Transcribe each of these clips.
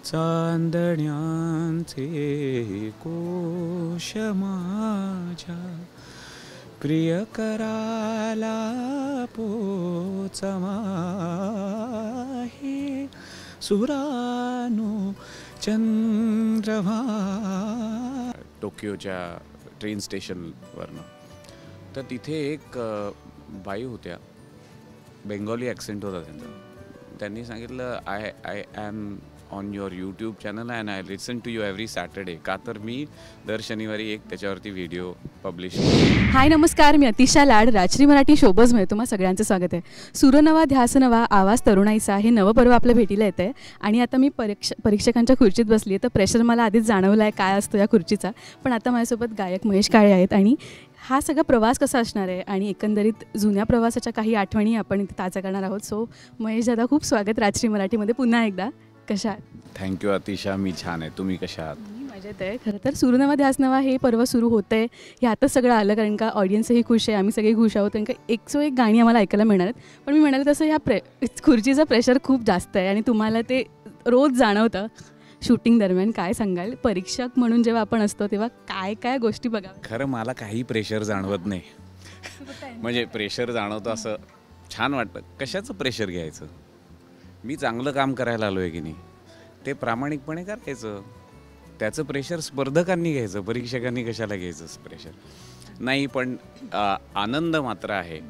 चांदण्यांचे कोश माझ्या प्रियकराला पोचमाहे सुरानो चंद्रमा. टोकियोच्या ट्रेन स्टेशनवरनं तर तिथे एक बाई होत्या, बेंगॉली ॲक्सेंट होता त्यांचा. त्यांनी सांगितलं I am on your YouTube channel and I listen to you every Saturday. का तर मी दर शनिवारी एक त्याच्यावरती व्हिडिओ पब्लिश. हाय नमस्कार, मी अतिशा लाड, राजश्री मराठी शोबजमध्ये तुम्हा सगळ्यांचं स्वागत आहे. सुरनवा ध्यास नवा आवाज तरुणाईचा हे नवपर्व आपल्या भेटीला येतं आहे. आणि आता मी परीक्षकांच्या खुर्चीत बसली आहे, तर प्रेशर मला आधीच जाणवलं आहे काय असतो या खुर्चीचा. पण आता माझ्यासोबत गायक महेश काळे आहेत आणि हा सगळा प्रवास कसा असणार आहे आणि एकंदरीत जुन्या प्रवासाच्या काही आठवणी आपण इथे ताजा करणार आहोत. सो महेश दादा, खूप स्वागत राजश्री मराठीमध्ये पुन्हा एकदा. कशा आहात? थँक्यू अतिशा, मी छान आहे. तुम्ही कशा आहात? मी मजेत आहे. खरं तर सुरनवा ध्यास नवा हे पर्व सुरू होतं आहे, हे आताच सगळं आलं, कारण का ऑडियन्सही खुश आहे, आम्ही सगळे खुश आहोत, कारण का 101 गाणी आम्हाला ऐकायला मिळणार आहेत. पण मी म्हणाले तसं ह्या खुर्चीचं प्रेशर खूप जास्त आहे आणि तुम्हाला ते रोज जाणवतं शूटिंग दरम्यान. काय सांगाल, परीक्षक म्हणून जेव्हा आपण असतो तेव्हा काय काय गोष्टी बघा? खरं मला काही प्रेशर जाणवत नाही. म्हणजे प्रेशर जाणवतं असं छान वाटतं. कशाचं प्रेशर घ्यायचं? मी चांगलं काम करायला आलो आहे की नाही, ते प्रामाणिकपणे करायचं. त्याचं प्रेशर स्पर्धकांनी घ्यायचं, परीक्षकांनी कशाला घ्यायचं प्रेशर नाही. पण आनंद मात्र आहे.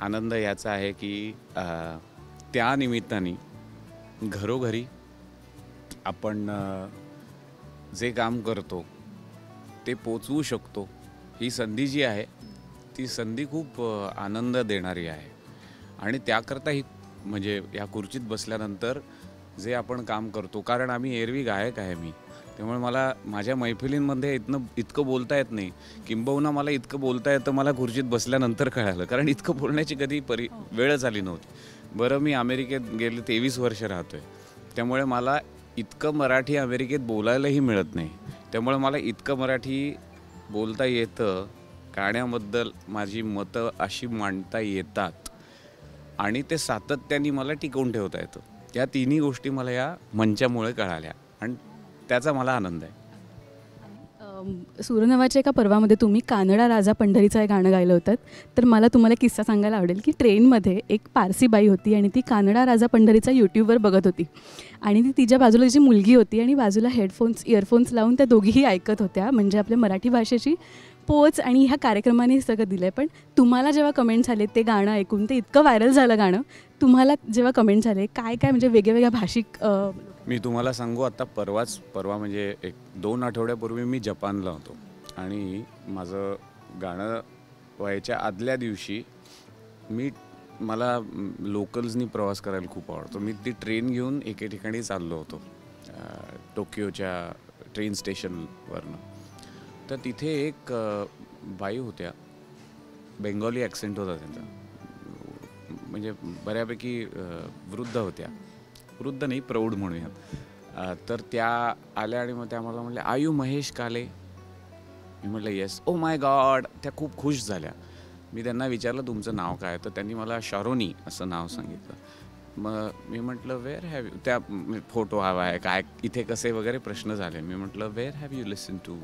आनंद याचा आहे की त्या निमित्ताने घरोघरी आपण जे काम करतो ते पोचवू शकतो. ही संधी जी आहे ती संधी खूप आनंद देणारी आहे. आणि त्याकरता ही म्हणजे या खुर्चीत बसल्यानंतर जे आपण काम करतो, कारण आम्ही एरवी गायक आहे मी, त्यामुळे मला माझ्या मैफिलींमध्ये इतकं बोलता येत नाही. किंबहुना मला इतकं बोलता येतं मला खुर्चीत बसल्यानंतर कळालं, कारण इतकं बोलण्याची कधी वेळच आली नव्हती. बरं, मी अमेरिकेत गेले 23 वर्ष राहतो आहे, त्यामुळे मला इतकं मराठी अमेरिकेत बोलायलाही मिळत नाही. त्यामुळे मला इतकं मराठी बोलता येतं, गाण्याबद्दल माझी मतं अशी मांडता येतात आणि ते सातत्याने मला टिकवून ठेवता येतं. त्या तिन्ही गोष्टी मला या मंचामुळे कळाल्या आणि त्याचा मला आनंद आहे. सुरनवाच्या एका पर्वामध्ये तुम्ही कानडा राजा पंढरीचं एक गाणं गायलं होतं. तर मला तुम्हाला किस्सा सांगायला आवडेल की ट्रेनमध्ये एक पारसी बाई होती आणि ती कानडा राजा पंढरीचा यूट्यूबवर बघत होती आणि ती तिच्या बाजूला तिची मुलगी होती आणि बाजूला इयरफोन्स लावून त्या दोघीही ऐकत होत्या. म्हणजे आपल्या मराठी भाषेची पोच आणि ह्या कार्यक्रमाने सगळं दिलं आहे. पण तुम्हाला जेव्हा कमेंट्स आले ते गाणं ऐकून, ते इतकं व्हायरल झालं गाणं, तुम्हाला जेव्हा कमेंट्स झाले काय काय म्हणजे वेगवेगळ्या भाषिक? मी तुम्हाला सांगू, आता परवा म्हणजे 1-2 आठवड्यापूर्वी मी जपानला होतो आणि माझं गाणं व्हायच्या आदल्या दिवशी मला लोकल्सनी प्रवास करायला खूप आवडतो. मी ती ट्रेन घेऊन एके ठिकाणी चाललो होतो, टोकियोच्या ट्रेन स्टेशनवरनं. तर तिथे एक बाई होत्या, बेंगॉली ॲक्सेंट होता त्यांचा. म्हणजे बऱ्यापैकी वृद्ध होत्या, वृद्ध नाही प्रौढ म्हणूयात. तर त्या आल्या आणि मग त्या मला म्हटल्या, आयु महेश काळे? मी म्हटलं येस. Oh my God. त्या खूप खुश झाल्या. मी त्यांना विचारलं तुमचं नाव काय? तर त्यांनी मला शारोनी असं नाव सांगितलं. मग मी म्हटलं वेअर हॅव यू, त्या फोटो हवा आहे काय, इथे कसे वगैरे प्रश्न झाले. मी म्हटलं where have you listen to.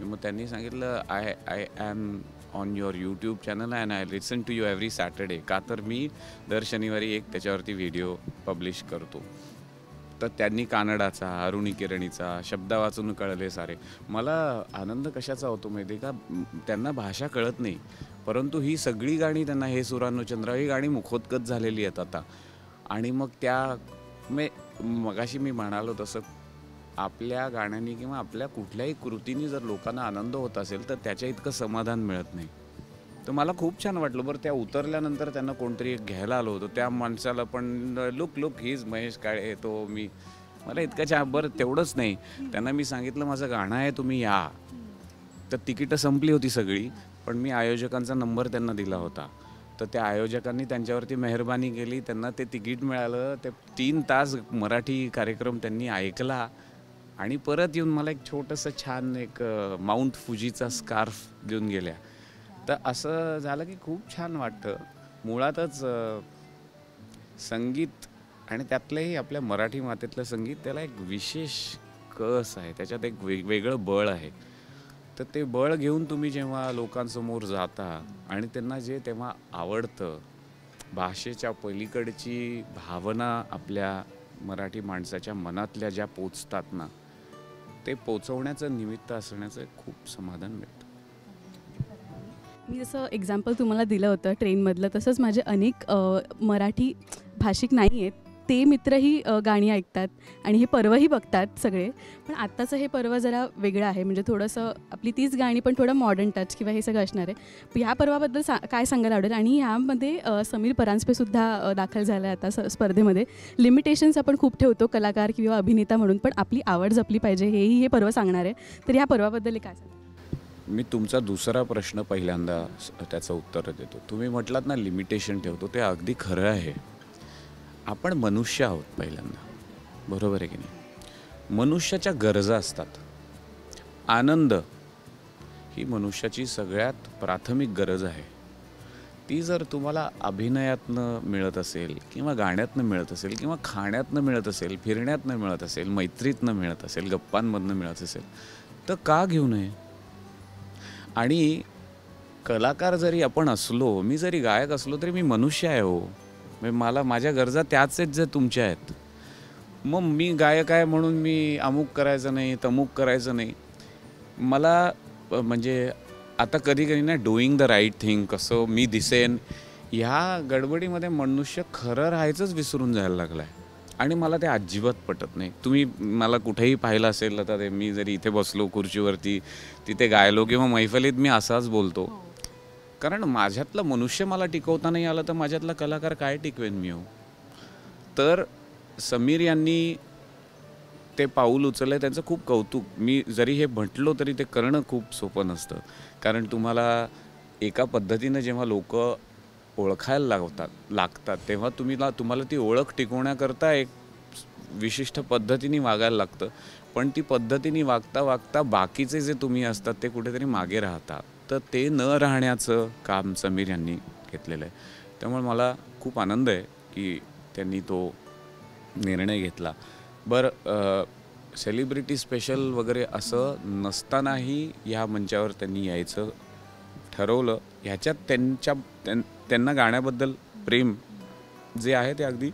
मग त्यांनी सांगितलं I am on your YouTube channel and I listen to you every Saturday. का तर मी दर शनिवारी एक त्याच्यावरती व्हिडिओ पब्लिश करतो. तर त्यांनी कानडाचा, अरुणी किरणीचा शब्द वाचून कळले सारे. मला आनंद कशाचा होतो माहिती आहे का? त्यांना भाषा कळत नाही, परंतु ही सगळी गाणी त्यांना, हे सुरानो चंद्रा, ही गाणी मुखोद्गत झालेली आहेत आता. आणि मग मगाशी मी म्हणालो तसं आपल्या गाण्यानी किंवा आपल्या कुठल्याही कृतीने जर लोकांना आनंद होत असेल तर त्याच्या इतकं समाधान मिळत नाही. तर मला खूप छान वाटलं. बरं, त्या उतरल्यानंतर त्यांना कोणतरी घ्यायला आलो होतो, त्या माणसाला पण लुक हीज महेश काळे, तो मला इतकं छान. बरं, तेवढंच नाही, त्यांना मी सांगितलं माझं गाणं आहे, तुम्ही या. तर तिकीटं संपली होती सगळी, पण मी आयोजकांचा नंबर त्यांना दिला होता. तर त्या आयोजकांनी त्यांच्यावरती मेहरबानी केली, त्यांना ते तिकीट मिळालं. ते 3 तास मराठी कार्यक्रम त्यांनी ऐकला आणि परत येऊन मला एक छोटंसं छान एक माउंट फुजीचा स्कार्फ देऊन गेल्या. तर असं झालं की खूप छान वाटतं. मुळातच संगीत आणि त्यातलंही आपल्या मराठी मातेतलं संगीत त्याला एक विशेष कस आहे, त्याच्यात एक वेगवेगळं बळ आहे. तर ते बळ घेऊन तुम्ही जेव्हा लोकांसमोर जाता आणि त्यांना जे तेव्हा आवडतं, भाषेच्या पलीकडची भावना आपल्या मराठी माणसाच्या मनातल्या ज्या पोचतात ना, ते पोचवण्याचं निमित्त असण्याचं खूप समाधान मिळतं. मी जसं एक्झाम्पल तुम्हाला दिलं होतं ट्रेनमधलं, तसंच माझे अनेक मराठी भाषिक नाही आहेत ते मित्रही गाणी ऐकतात आणि हे पर्वही बघतात सगळे. पण आत्ताचं हे पर्व जरा वेगळं आहे, म्हणजे थोडंसं आपली तीच गाणी पण थोडं मॉडर्न टच किंवा हे सगळं असणार आहे. ह्या पर्वाबद्दल काय सांगायला आवडेल? आणि ह्यामध्ये समीर परांजपेसुद्धा दाखल झाला आहे आता स्पर्धेमध्ये. लिमिटेशन्स आपण खूप ठेवतो कलाकार किंवा अभिनेता म्हणून, पण आपली आवड जपली पाहिजे हेही हे पर्व सांगणार आहे. तर ह्या पर्वाबद्दल काय सांगा? मी तुमचा दुसरा प्रश्न पहिल्यांदा त्याचं उत्तर देतो. तुम्ही म्हटलात ना लिमिटेशन ठेवतो, ते अगदी खरं आहे. आपण मनुष्य आहोत पहिल्यांदा, बरोबर आहे की नाही? मनुष्याच्या गरजा असतात. आनंद ही मनुष्याची सगळ्यात प्राथमिक गरज आहे. ती जर तुम्हाला अभिनयातनं मिळत असेल किंवा गाण्यातनं मिळत असेल किंवा खाण्यातनं मिळत असेल, फिरण्यातनं मिळत असेल, मैत्रीतनं मिळत असेल, गप्पांमधनं मिळत असेल, तर का घेऊ नये? आणि कलाकार जरी आपण असलो, मी जरी गायक असलो, तरी मी मनुष्य आहे हो. मला माझ्या गरजा त्याच आहेत जे तुमच्या आहेत. मग मी गायक आहे म्हणून मी अमुक करायचं नाही, तमुक करायचं नाही. मला म्हणजे आता कधी कधी ना डुईंग द राईट थिंग, कसं मी दिसेन, ह्या गडबडीमध्ये मनुष्य खरं राहायचंच विसरून जायला लागला आहे. आणि मला ते अजिबात पटत नाही. तुम्ही मला कुठेही पाहिलं असेल आता, ते मी जरी इथे बसलो खुर्चीवरती, तिथे गायलो किंवा मैफलीत, मी असाच बोलतो. कारण माझ्यातलं मनुष्य मला टिकवता नाही आलं तर माझ्यातला कलाकार काय टिकवेन मी हो? तर समीर यांनी ते पाऊल उचललं, त्यांचं खूप कौतुक. मी जरी हे म्हटलो तरी ते करणं खूप सोपं नसतं. कारण तुम्हाला एका पद्धतीनं जेव्हा लोक ओळखायला लागतात तेव्हा तुम्हाला ती ओळख टिकवण्याकरता एक विशिष्ट पद्धतीने वागायला लागतं. पण ती पद्धतीने वागता बाकीचे जे तुम्ही असतात ते कुठेतरी मागे राहतात. तर ते न राहण्याचं काम समीर यांनी घेतलेलं आहे. त्यामुळे मला खूप आनंद आहे की त्यांनी तो निर्णय घेतला. बरं, सेलिब्रिटी स्पेशल वगैरे असं नसतानाही ह्या मंचावर त्यांनी यायचं ठरवलं. ह्याच्यात त्यांना गाण्याबद्दल प्रेम जे आहे ते अगदी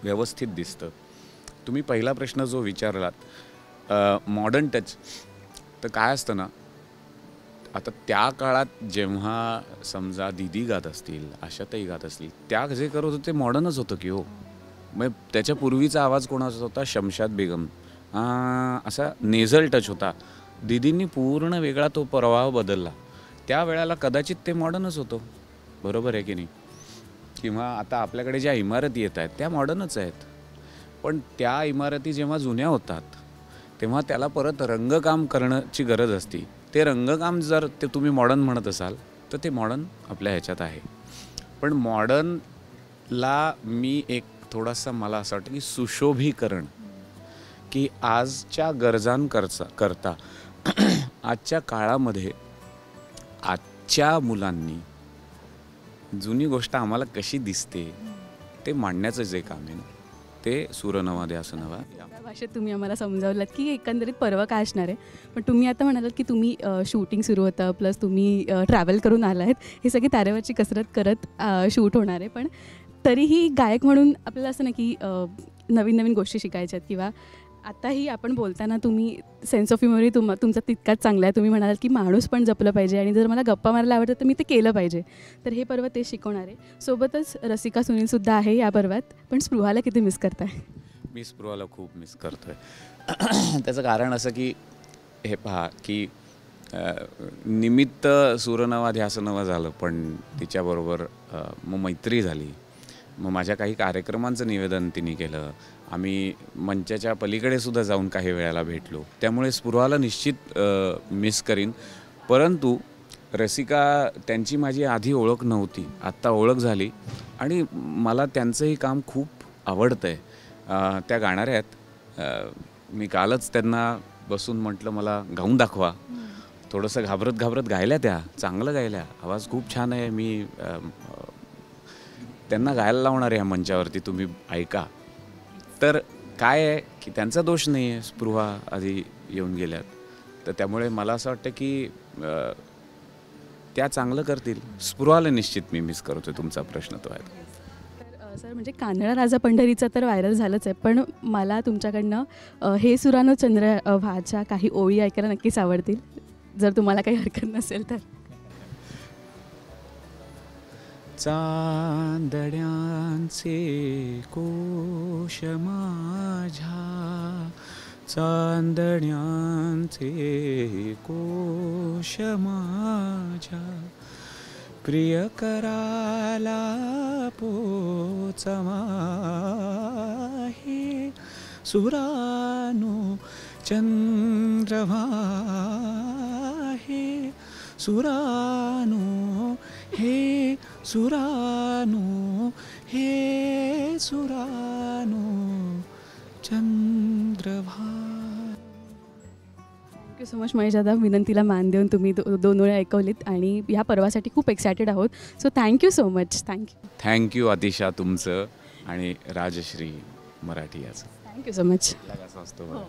व्यवस्थित दिसतं. तुम्ही पहिला प्रश्न जो विचारलात मॉडर्न टच, तर काय असतं ना, आता त्या काळात जेव्हा समजा दीदी गात असतील, आशाताई गात असतील, त्या जे करत होते ते मॉडर्नच होतं की हो. मग त्याच्या पूर्वीचा आवाज कोणाचा होता? शमशाद बेगम, असा नेझल टच होता. दीदींनी पूर्ण वेगळा तो प्रवाह बदलला. त्या वेळेला कदाचित ते मॉडर्नच होतं, बरोबर आहे की नाही? किंवा आता आपल्याकडे ज्या इमारती येत आहेत त्या मॉडर्नच आहेत. पण त्या इमारती जेव्हा जुन्या होतात तेव्हा त्याला परत रंगकाम करण्याची गरज असते. ते रंगकाम जर ते तुम्ही मॉडर्न म्हणत असाल तर ते मॉडर्न आपल्या ह्याच्यात आहे. पण मॉडर्नला मी एक थोडासा, मला असं वाटतं की सुशोभीकरण, की आजच्या गरजांकरता आजच्या काळामध्ये आजच्या मुलांनी जुनी गोष्ट आम्हाला कशी दिसते ते मांडण्याचं जे काम आहे ना, ते सूर नवा ध्यास नवा त्या भाषेत तुम्ही आम्हाला समजावलात की एकंदरीत पर्व काय असणार आहे. पण तुम्ही आता म्हणालात की तुम्ही शूटिंग सुरू होतं, प्लस तुम्ही ट्रॅव्हल करून आला आहेत, हे सगळी तारेवरची कसरत करत शूट होणार आहे. पण तरीही गायक म्हणून आपल्याला असं ना की नवीन नवीन गोष्टी शिकायच्या आहेत. किंवा आताही आपण बोलताना तुम्ही सेन्स ऑफ ह्युमरही तुमचा तितकाच चांगला आहे. तुम्ही म्हणालात की माणूस पण जपलं पाहिजे आणि जर मला गप्पा मारायला आवडतं तर मी ते केलं पाहिजे. तर हे पर्व ते शिकवणार आहे. सोबतच रसिका सुनीलसुद्धा आहे या पर्वात. पण स्पृहाला किती मिस करताय? मी स्पृहाला खूप मिस करतोय. त्याचं कारण असं की हे पहा की निमित्त सूरनवा ध्यासनवा झालं, पण तिच्याबरोबर मग मैत्री झाली. मग माझ्या काही कार्यक्रमांचं निवेदन तिने केलं. आम्ही मंचाच्या पलीकडे सुद्धा जाऊन काही वेळेला भेटलो. त्यामुळे स्पृहाला निश्चित मिस करीन. परंतु रसिका, त्यांची माझी आधी ओळख नव्हती, आत्ता ओळख झाली आणि मला त्यांचंही काम खूप आवडतं आहे. त्या गाणाऱ्या आहेत. मी कालच त्यांना बसून म्हटलं मला गाऊन दाखवा. थोडंसं घाबरत गायल्या त्या, चांगलं गायल्या, आवाज खूप छान आहे. मी त्यांना गायला लावणार आहे ह्या मंचावरती, तुम्ही ऐका. तर काय आहे की त्यांचा दोष नाही आहे, स्पृहा आधी येऊन गेल्यात. तर त्यामुळे मला असं वाटतं की त्या चांगलं करतील. स्पृहाला निश्चित मी मिस करतोय, तुमचा प्रश्न तो आहे. तर सर म्हणजे कानडा राजा पंढरीचा तर व्हायरल झालंच आहे, पण मला तुमच्याकडनं हे सुरानो चंद्र व्हाच्या काही ओळी ऐकायला नक्कीच आवडतील, जर तुम्हाला काही हरकत नसेल तर. चांदण्यांचे कोश माझ्या, चांदण्यांचे कोश माझ्या, प्रिय कराला पोच माहे, सुरानो चंद्रभाहे, सुरानो हे सुरानो, हे सुरानो Chandrabha. Thank you so much Mahesh दादा, विनंतीला मान देऊन तुम्ही दोन वेळा ऐकवलीत आणि ह्या पर्वासाठी खूप एक्सायटेड आहोत. So thank you so much. Thank you Atisha तुमचं आणि राजश्री मराठी याचं. Thank you so much. असं असतं बघा.